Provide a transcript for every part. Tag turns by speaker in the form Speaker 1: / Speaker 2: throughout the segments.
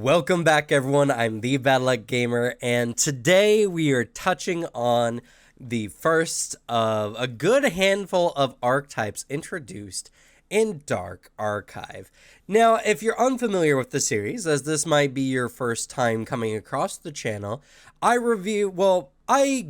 Speaker 1: Welcome back, everyone. I'm the Bad Luck Gamer, and today we are touching on the first of a good handful of archetypes introduced in Dark Archive. Now, if you're unfamiliar with the series, as this might be your first time coming across the channel, I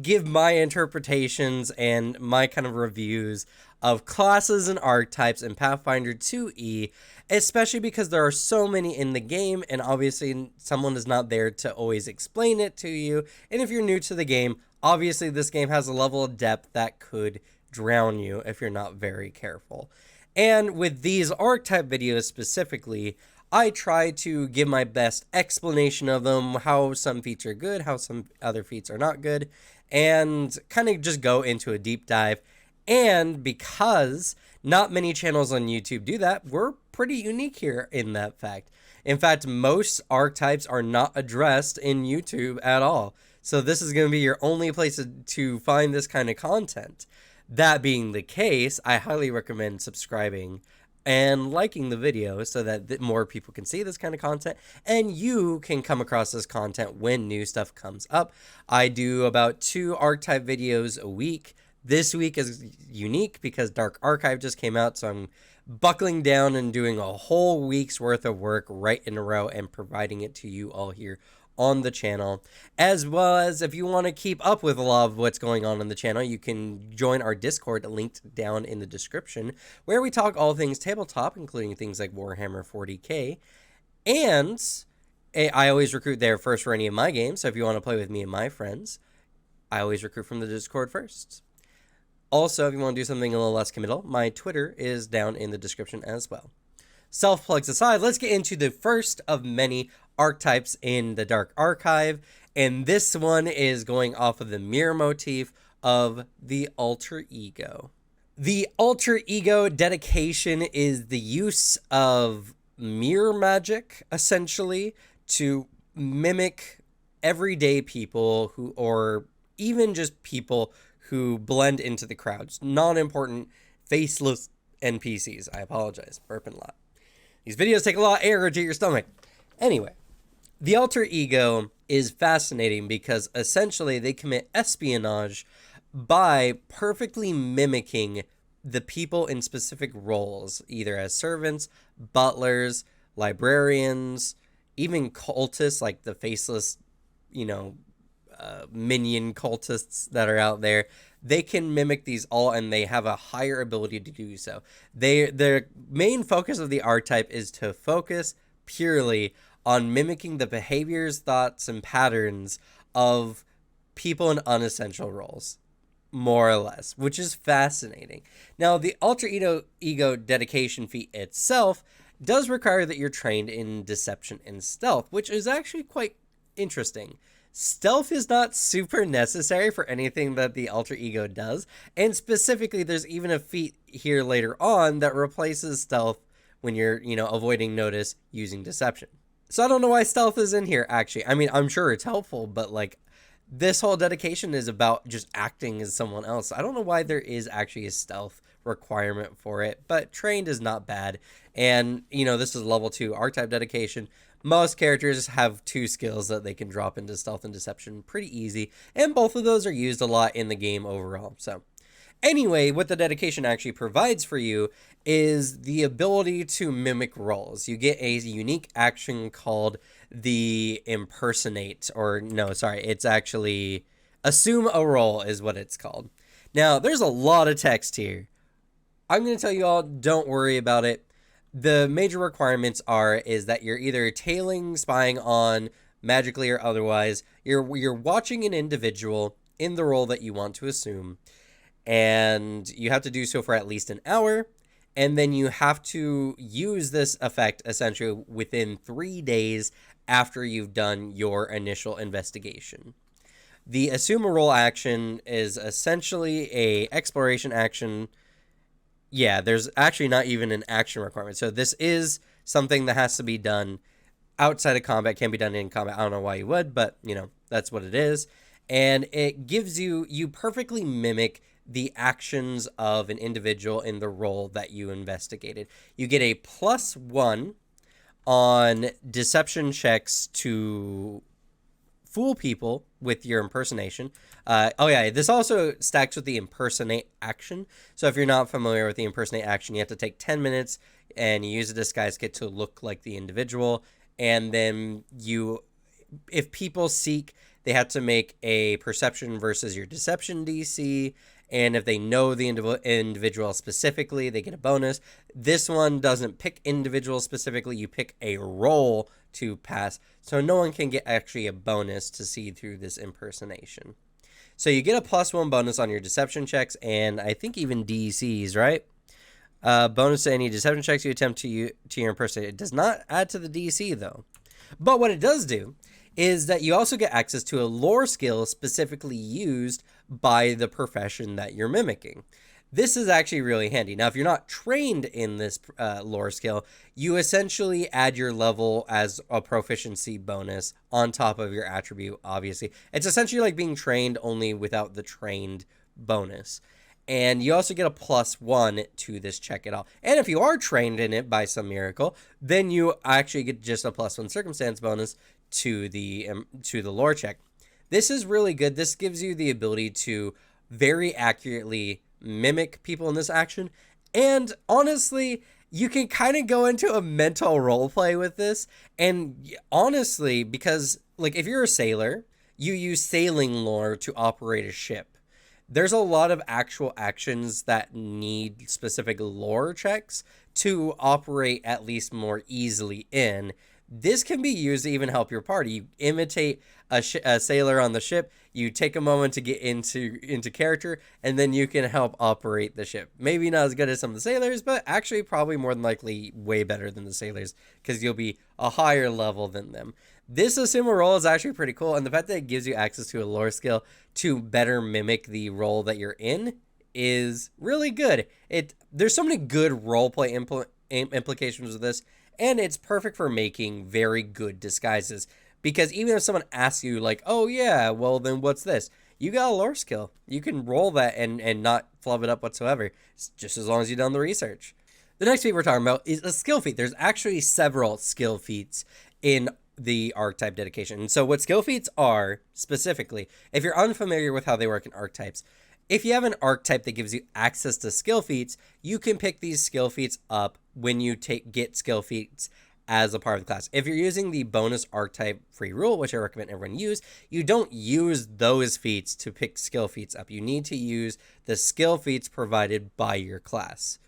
Speaker 1: give my interpretations and my kind of reviews of classes and archetypes in Pathfinder 2e, especially because there are so many in the game, and obviously someone is not there to always explain it to you. And if you're new to the game, obviously this game has a level of depth that could drown you if you're not very careful. And with these archetype videos specifically, I try to give my best explanation of them, how some feats are good, how some other feats are not good, and kind of just go into a deep dive. And because not many channels on YouTube do that, we're pretty unique here in that fact. In fact, most archetypes are not addressed in YouTube at all. So this is going to be your only place to find this kind of content. That being the case, I highly recommend subscribing and liking the video so that more people can see this kind of content and you can come across this content when new stuff comes up. I do about 2 archetype videos a week. This week is unique because Dark Archive just came out, so I'm buckling down and doing a whole week's worth of work right in a row and providing it to you all here on the channel. As well as if you want to keep up with a lot of what's going on the channel, you can join our Discord linked down in the description, where we talk all things tabletop, including things like Warhammer 40k. And I always recruit there first for any of my games, so if you want to play with me and my friends, I always recruit from the Discord first. Also, if you want to do something a little less committal, my Twitter is down in the description as well. Self-plugs aside, let's get into the first of many archetypes in the Dark Archive, and this one is going off of the mirror motif of the alter ego. The alter ego dedication is the use of mirror magic, essentially, to mimic everyday people or even just people who blend into the crowds. Non-important, faceless NPCs. I apologize, burping a lot. These videos take a lot of air to your stomach. Anyway, the alter ego is fascinating because essentially they commit espionage by perfectly mimicking the people in specific roles, either as servants, butlers, librarians, even cultists like the faceless, minion cultists that are out there. They can mimic these all, and they have a higher ability to do so. Their main focus of the archetype is to focus purely on mimicking the behaviors, thoughts, and patterns of people in unessential roles, more or less, which is fascinating. Now, the alter ego dedication feat itself does require that you're trained in deception and stealth, which is actually quite interesting. Stealth is not super necessary for anything that the alter ego does, and specifically there's even a feat here later on that replaces stealth when you're, avoiding notice using deception. So I don't know why stealth is in here, actually. I mean, I'm sure it's helpful, but this whole dedication is about just acting as someone else. I don't know why there is actually a stealth requirement for it, but trained is not bad. And, this is level 2 archetype dedication. Most characters have 2 skills that they can drop into stealth and deception pretty easy, and both of those are used a lot in the game overall. So anyway, what the dedication actually provides for you is the ability to mimic roles. You get a unique action called the impersonate, it's actually assume a role is what it's called. Now, there's a lot of text here. I'm going to tell you all, don't worry about it. The major requirements is that you're either tailing, spying on, magically or otherwise. You're watching an individual in the role that you want to assume, and you have to do so for at least an hour, and then you have to use this effect essentially within 3 days after you've done your initial investigation. The assume a role action is essentially a exploration action. Yeah, there's actually not even an action requirement. So this is something that has to be done outside of combat, can be done in combat. I don't know why you would, but, that's what it is. And it gives you perfectly mimic the actions of an individual in the role that you investigated. You get a +1 on deception checks to fool people with your impersonation. This also stacks with the impersonate action. So if you're not familiar with the impersonate action, you have to take 10 minutes and you use a disguise kit to look like the individual. And then if people seek, they have to make a perception versus your deception DC. And if they know the individual specifically, they get a bonus. This one doesn't pick individual specifically. You pick a role to pass. So no one can get actually a bonus to see through this impersonation. So you get a +1 bonus on your deception checks and I think even DCs, right? Bonus to any deception checks you attempt to your impersonate. It does not add to the DC though. But what it does do is that you also get access to a lore skill specifically used by the profession that you're mimicking. This is actually really handy. Now, if you're not trained in this lore skill, you essentially add your level as a proficiency bonus on top of your attribute, obviously. It's essentially like being trained only without the trained bonus. And you also get a +1 to this check it all. And if you are trained in it by some miracle, then you actually get just a +1 circumstance bonus to the lore check. This is really good. This gives you the ability to very accurately mimic people in this action. And honestly, you can kind of go into a mental role play with this. And honestly, because like if you're a sailor, you use sailing lore to operate a ship. There's a lot of actual actions that need specific lore checks to operate at least more easily in. This can be used to even help your party. You imitate a sailor on the ship, you take a moment to get into character, and then you can help operate the ship. Maybe not as good as some of the sailors, but actually probably more than likely way better than the sailors because you'll be a higher level than them. This assume a role is actually pretty cool, and the fact that it gives you access to a lore skill to better mimic the role that you're in is really good. There's so many good roleplay implications of this, and it's perfect for making very good disguises. Because even if someone asks you, like, oh yeah, well then what's this? You got a lore skill. You can roll that and not flub it up whatsoever, just as long as you've done the research. The next feat we're talking about is a skill feat. There's actually several skill feats in the archetype dedication. And so what skill feats are, specifically, if you're unfamiliar with how they work in archetypes, if you have an archetype that gives you access to skill feats, you can pick these skill feats up when you get skill feats as a part of the class. If you're using the bonus archetype free rule, which I recommend everyone use, you don't use those feats to pick skill feats up. You need to use the skill feats provided by your class.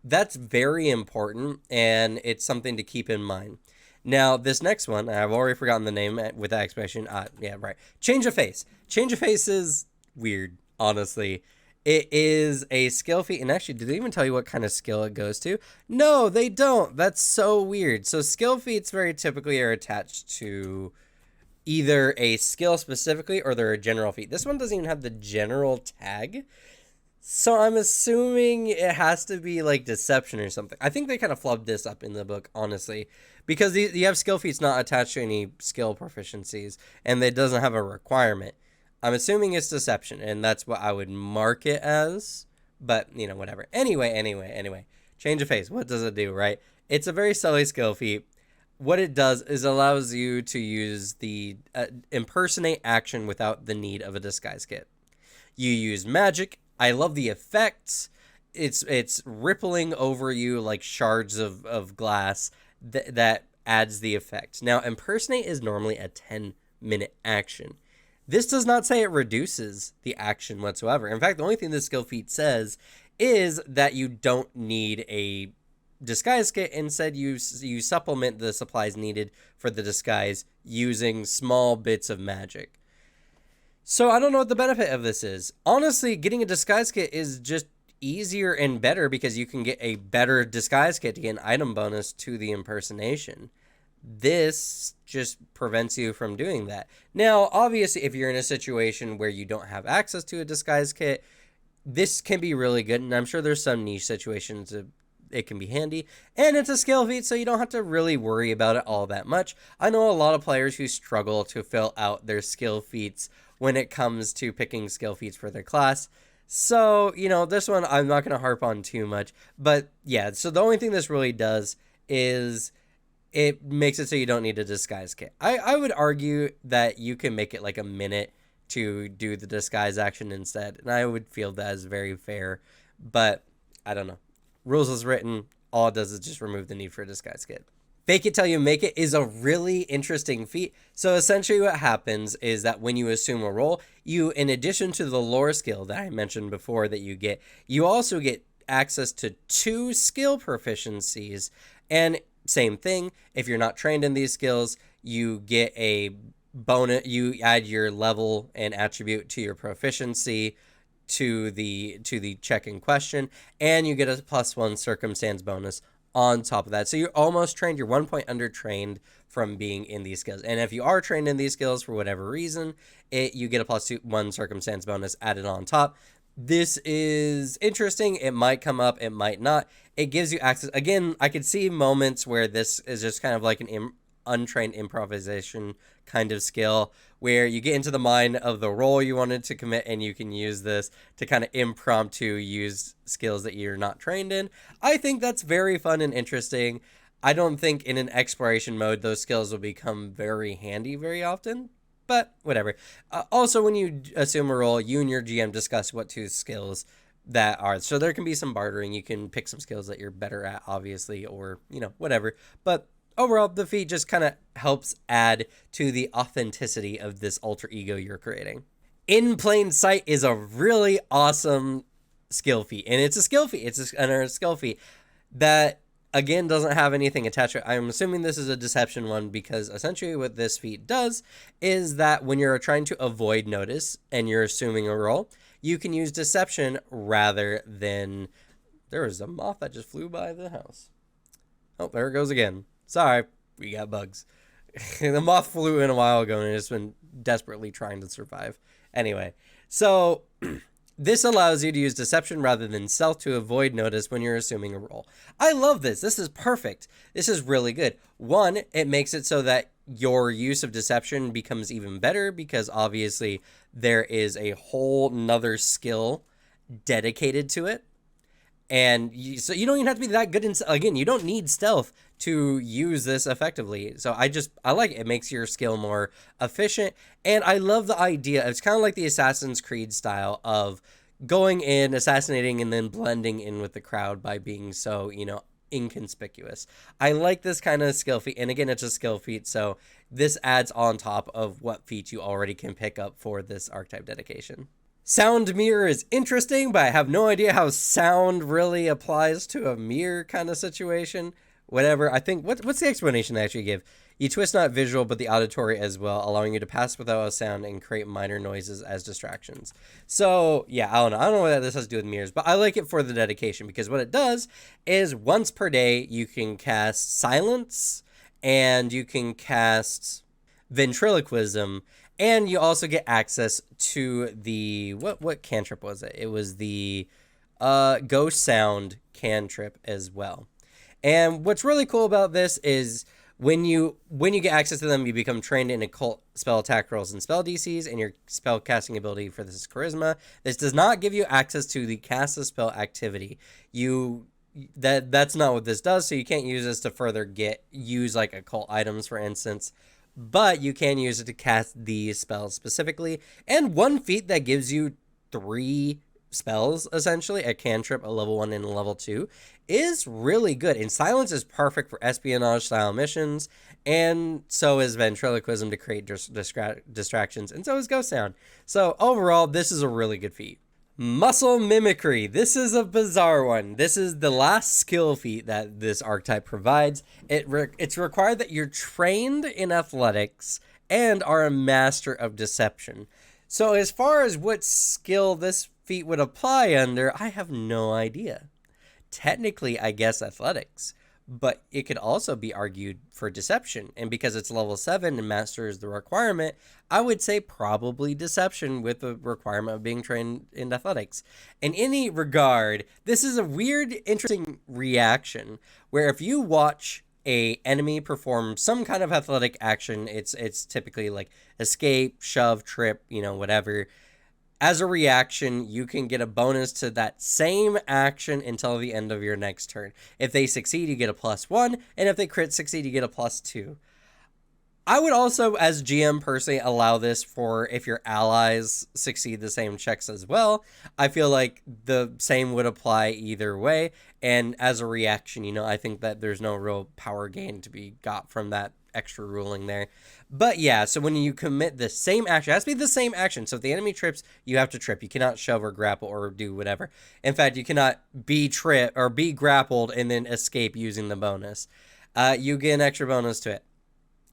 Speaker 1: That's very important, and it's something to keep in mind. Now, this next one, I've already forgotten the name with that expression. Yeah, right. Change of face. Change of face is weird, honestly. It is a skill feat, and actually, do they even tell you what kind of skill it goes to? No, they don't. That's so weird. So skill feats very typically are attached to either a skill specifically or they're a general feat. This one doesn't even have the general tag. So I'm assuming it has to be like deception or something. I think they kind of flubbed this up in the book, honestly, because you have skill feats not attached to any skill proficiencies, and it doesn't have a requirement. I'm assuming it's deception, and that's what I would mark it as, but, you know, whatever. Anyway. Change of face. What does it do, right? It's a very silly skill feat. What it does is allows you to use the impersonate action without the need of a disguise kit. You use magic. I love the effects. It's rippling over you like shards of glass that adds the effect. Now, impersonate is normally a 10-minute action. This does not say it reduces the action whatsoever. In fact, the only thing this skill feat says is that you don't need a disguise kit. Instead, you supplement the supplies needed for the disguise using small bits of magic. So I don't know what the benefit of this is. Honestly, getting a disguise kit is just easier and better because you can get a better disguise kit to get an item bonus to the impersonation. This just prevents you from doing that. Now, obviously, if you're in a situation where you don't have access to a disguise kit, this can be really good, and I'm sure there's some niche situations it can be handy, and it's a skill feat, so you don't have to really worry about it all that much. I know a lot of players who struggle to fill out their skill feats when it comes to picking skill feats for their class. So, you know, this one I'm not going to harp on too much, but yeah, so the only thing this really does is it makes it so you don't need a disguise kit. I would argue that you can make it like a minute to do the disguise action instead, and I would feel that is very fair, but I don't know. Rules as written, all it does is just remove the need for a disguise kit. Fake it till you make it is a really interesting feat. So essentially what happens is that when you assume a role, you, in addition to the lore skill that I mentioned before that you get, you also get access to 2 skill proficiencies. And same thing, if you're not trained in these skills, you get a bonus, you add your level and attribute to your proficiency to the check in question, and you get a +1 circumstance bonus on top of that. So you're almost trained, you're 1 point under trained from being in these skills. And if you are trained in these skills for whatever reason, you get a +1 circumstance bonus added on top. This is interesting. It might come up, it might not. It gives you access. Again, I could see moments where this is just kind of like an untrained improvisation kind of skill where you get into the mind of the role you wanted to commit and you can use this to kind of impromptu use skills that you're not trained in. I think that's very fun and interesting. I don't think in an exploration mode those skills will become very handy very often, but whatever. Also, when you assume a role, you and your GM discuss what 2 skills that are. So there can be some bartering. You can pick some skills that you're better at, obviously, or, whatever. But overall, the feat just kind of helps add to the authenticity of this alter ego you're creating. In Plain Sight is a really awesome skill feat, and it's a skill feat. It's another skill feat that, again, doesn't have anything attached to it. I'm assuming this is a deception one because essentially what this feat does is that when you're trying to avoid notice and you're assuming a role, you can use deception rather than... There was a moth that just flew by the house. Oh, there it goes again. Sorry, we got bugs. The moth flew in a while ago and it's been desperately trying to survive. Anyway, so this allows you to use deception rather than stealth to avoid notice when you're assuming a role. I love this. This is perfect. This is really good. One, it makes it so that your use of deception becomes even better because obviously there is a whole nother skill dedicated to it. And so you don't even have to be that good in, again, you don't need stealth to use this effectively. So I like it. It makes your skill more efficient. And I love the idea. It's kind of like the Assassin's Creed style of going in, assassinating, and then blending in with the crowd by being so, inconspicuous. I like this kind of skill feat. And again, it's a skill feat. So this adds on top of what feats you already can pick up for this archetype dedication. Sound mirror is interesting, but I have no idea how sound really applies to a mirror kind of situation. Whatever. I think, what's the explanation they actually give? You twist not visual, but the auditory as well, allowing you to pass without a sound and create minor noises as distractions. So, yeah, I don't know. I don't know what this has to do with mirrors, but I like it for the dedication because what it does is once per day, you can cast silence and you can cast ventriloquism. And you also get access to the, what cantrip was it? It was the ghost sound cantrip as well. And what's really cool about this is when you get access to them, you become trained in occult spell attack rolls and spell DCs, and your spell casting ability for this is charisma. This does not give you access to the cast a spell activity. That's not what this does, so you can't use this to further use like occult items, for instance. But you can use it to cast these spells specifically. And one feat that gives you 3 spells, essentially, a cantrip, a level 1, and a level 2, is really good. And silence is perfect for espionage-style missions, and so is ventriloquism to create distractions, and so is ghost sound. So overall, this is a really good feat. Muscle mimicry. This is a bizarre one. This is the last skill feat that this archetype provides. It's required that you're trained in athletics and are a master of deception. So as far as what skill this feat would apply under, I have no idea. Technically, I guess athletics, but it could also be argued for deception. And because it's level 7 and master is the requirement, I would say probably deception with the requirement of being trained in athletics. In any regard, this is a weird, interesting reaction where if you watch a enemy perform some kind of athletic action, it's typically like escape, shove, trip, whatever. As a reaction, you can get a bonus to that same action until the end of your next turn. If they succeed, you get a +1, and if they crit succeed, you get a +2. I would also, as GM personally, allow this for if your allies succeed the same checks as well. I feel like the same would apply either way. And as a reaction, I think that there's no real power gain to be got from that extra ruling there. But yeah, so when you commit the same action, it has to be the same action. So if the enemy trips, you have to trip. You cannot shove or grapple or do whatever. In fact, you cannot be tripped or be grappled and then escape using the bonus. You get an extra bonus to it.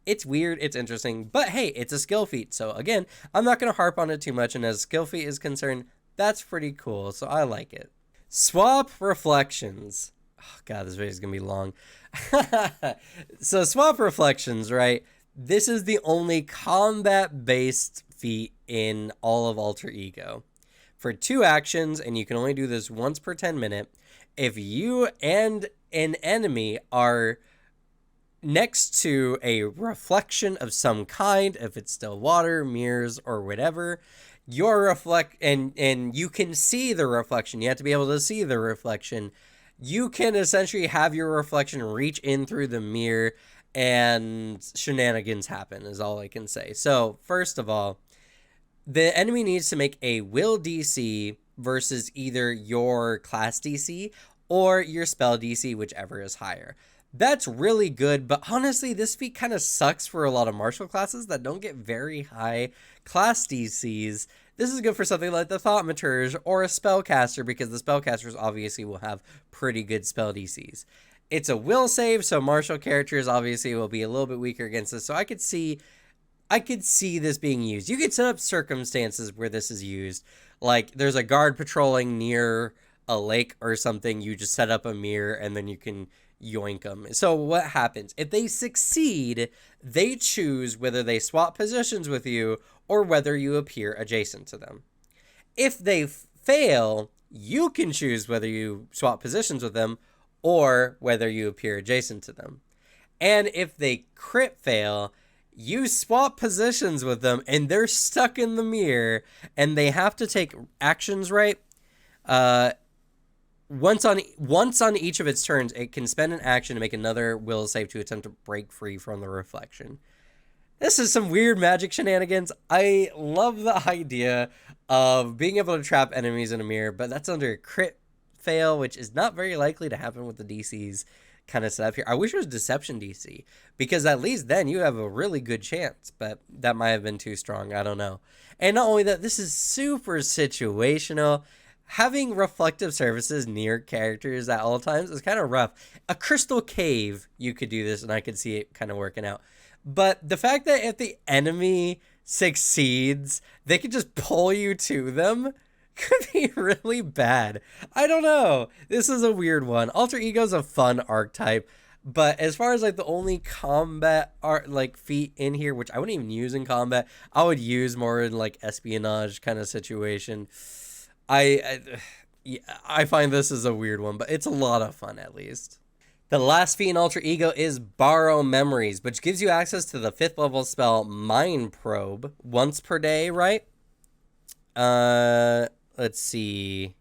Speaker 1: It's weird, it's interesting, but hey, it's a skill feat. So again, I'm not going to harp on it too much, and as skill feat is concerned, that's pretty cool, so I like it. Swap reflections. Oh god, this video is going to be long. So swap reflections, right? This is the only combat-based feat in all of Alter Ego. For 2 actions, and you can only do this once per 10 minutes, if you and an enemy are next to a reflection of some kind, if it's still water, mirrors, or whatever, your and you can see the reflection. You have to be able to see the reflection. You can essentially have your reflection reach in through the mirror and shenanigans happen, is all I can say. So first of all, the enemy needs to make a will DC versus either your class DC or your spell DC, whichever is higher. That's really good, but honestly, this feat kind of sucks for a lot of martial classes that don't get very high class DCs. This is good for something like the Thaumaturge or a Spellcaster, because the Spellcasters obviously will have pretty good spell DCs. It's a will save, so martial characters obviously will be a little bit weaker against this, so I could see this being used. You could set up circumstances where this is used, like there's a guard patrolling near a lake or something, you just set up a mirror and then you can yoink them. So what happens? If they succeed, they choose whether they swap positions with you or whether you appear adjacent to them. If they fail, you can choose whether you swap positions with them or whether you appear adjacent to them. And if they crit fail, you swap positions with them and they're stuck in the mirror and they have to take actions, right? Once on each of its turns, it can spend an action to make another will save to attempt to break free from the reflection. This is some weird magic shenanigans. I love the idea of being able to trap enemies in a mirror, but that's under a crit fail, which is not very likely to happen with the DCs kind of set up here. I wish it was Deception DC, because at least then you have a really good chance, but that might have been too strong. I don't know. And not only that, this is super situational. Having reflective surfaces near characters at all times is kind of rough. A crystal cave, you could do this, and I could see it kind of working out. But the fact that if the enemy succeeds, they could just pull you to them could be really bad. I don't know. This is a weird one. Alter Ego is a fun archetype, but as far as like the only combat art like feat in here, which I wouldn't even use in combat, I would use more in like espionage kind of situation. I find this is a weird one, but it's a lot of fun at least. The last feat in Alter Ego is Borrow Memories, which gives you access to the 5th level spell Mind Probe once per day, right? Let's see.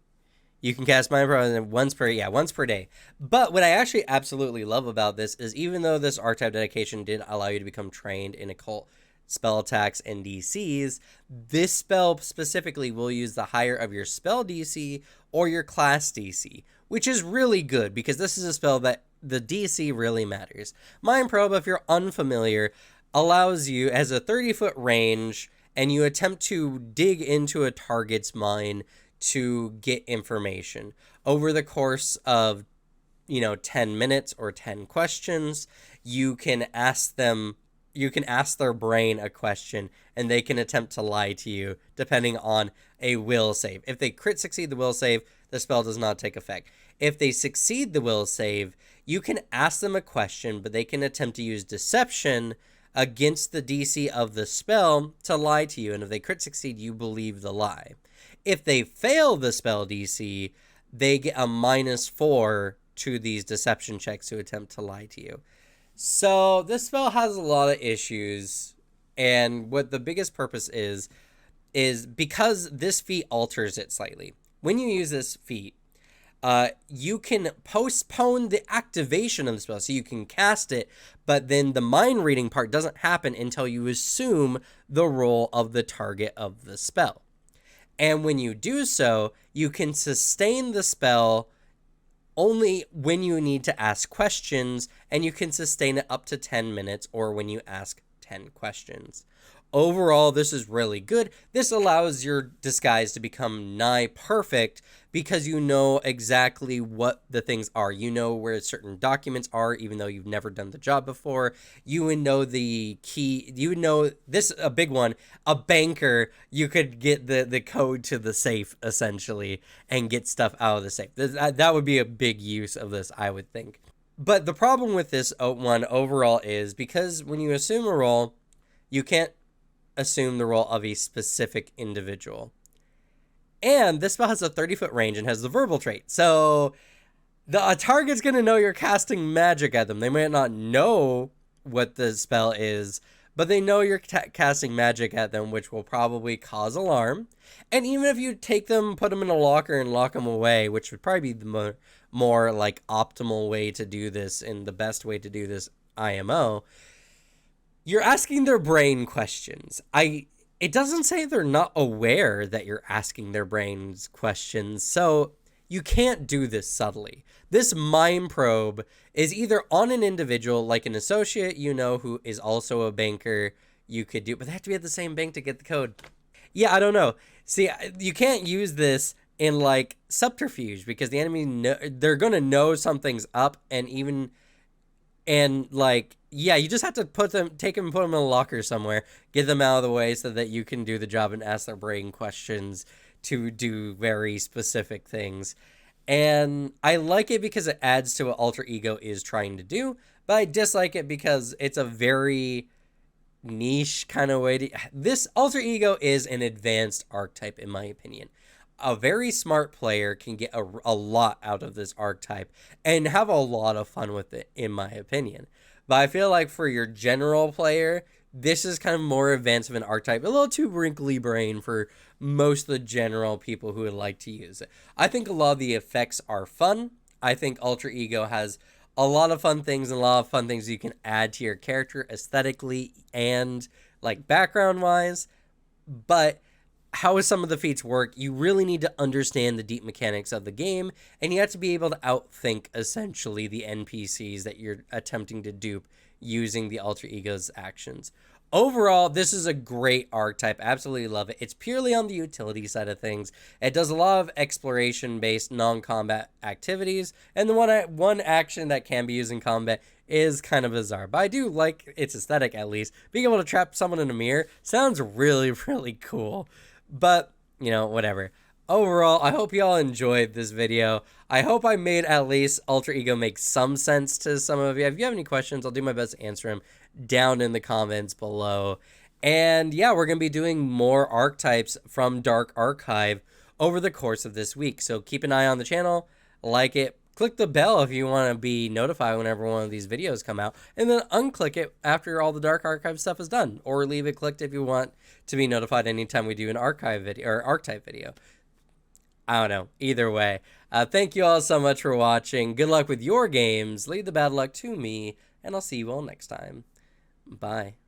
Speaker 1: You can cast Mind Probe once per day. But what I actually absolutely love about this is, even though this archetype dedication did allow you to become trained in occult spell attacks and DCs, this spell specifically will use the higher of your spell DC or your class DC, which is really good because this is a spell that the DC really matters. Mind Probe, if you're unfamiliar, allows you, as a 30-foot range, and you attempt to dig into a target's mind to get information. Over the course of, 10 minutes or 10 questions, you can ask their brain a question, and they can attempt to lie to you, depending on a will save. If they crit succeed the will save, the spell does not take effect. If they succeed the will save, you can ask them a question, but they can attempt to use deception against the DC of the spell to lie to you, and if they crit succeed, you believe the lie. If they fail the spell DC, they get a -4 to these deception checks to attempt to lie to you. So this spell has a lot of issues, and what the biggest purpose is is because this feat alters it slightly. When you use this feat, you can postpone the activation of the spell, so you can cast it, but then the mind reading part doesn't happen until you assume the role of the target of the spell. And when you do so, you can sustain the spell only when you need to ask questions, and you can sustain it up to 10 minutes or when you ask 10 questions. Overall, this is really good. This allows your disguise to become nigh perfect because you know exactly what the things are. You know where certain documents are, even though you've never done the job before. You would know the key. You would know this, a big one, a banker. You could get the code to the safe, essentially, and get stuff out of the safe. That would be a big use of this, I would think. But the problem with this one overall is because when you assume a role, you can't assume the role of a specific individual. And this spell has a 30-foot range and has the verbal trait. So a target's going to know you're casting magic at them. They might not know what the spell is, but they know you're casting magic at them, which will probably cause alarm. And even if you take them, put them in a locker and lock them away, which would probably be the more like optimal way to do this and the best way to do this IMO, you're asking their brain questions. It doesn't say they're not aware that you're asking their brains questions, so you can't do this subtly. This mind probe is either on an individual, like an associate you know who is also a banker, you could do, but they have to be at the same bank to get the code. Yeah, I don't know. See, you can't use this in like subterfuge because the enemy they're gonna know something's up, and like, yeah, you just have to take them and put them in a locker somewhere, get them out of the way so that you can do the job and ask their brain questions to do very specific things. And I like it because it adds to what Alter Ego is trying to do, but I dislike it because it's a very niche kind of way to... This Alter Ego is an advanced archetype, in my opinion. A very smart player can get a lot out of this archetype and have a lot of fun with it, in my opinion. But I feel like for your general player, this is kind of more advanced of an archetype, a little too wrinkly brain for most of the general people who would like to use it. I think a lot of the effects are fun. I think Alter Ego has a lot of fun things and a lot of fun things you can add to your character aesthetically and like background wise. But how some of the feats work, you really need to understand the deep mechanics of the game, and you have to be able to outthink essentially the NPCs that you're attempting to dupe using the Alter Ego's actions. Overall, this is a great archetype. Absolutely love it. It's purely on the utility side of things. It does a lot of exploration-based non-combat activities, and the one action that can be used in combat is kind of bizarre. But I do like its aesthetic, at least. Being able to trap someone in a mirror sounds really, really cool. But, you know, whatever. Overall, I hope y'all enjoyed this video. I hope I made at least Alter Ego make some sense to some of you. If you have any questions, I'll do my best to answer them down in the comments below. And yeah, we're going to be doing more archetypes from Dark Archive over the course of this week. So keep an eye on the channel, like it, click the bell if you want to be notified whenever one of these videos come out, and then unclick it after all the Dark Archive stuff is done, or leave it clicked if you want to be notified anytime we do an archive video or archetype video. I don't know. Either way, thank you all so much for watching. Good luck with your games. Leave the bad luck to me, and I'll see you all next time. Bye.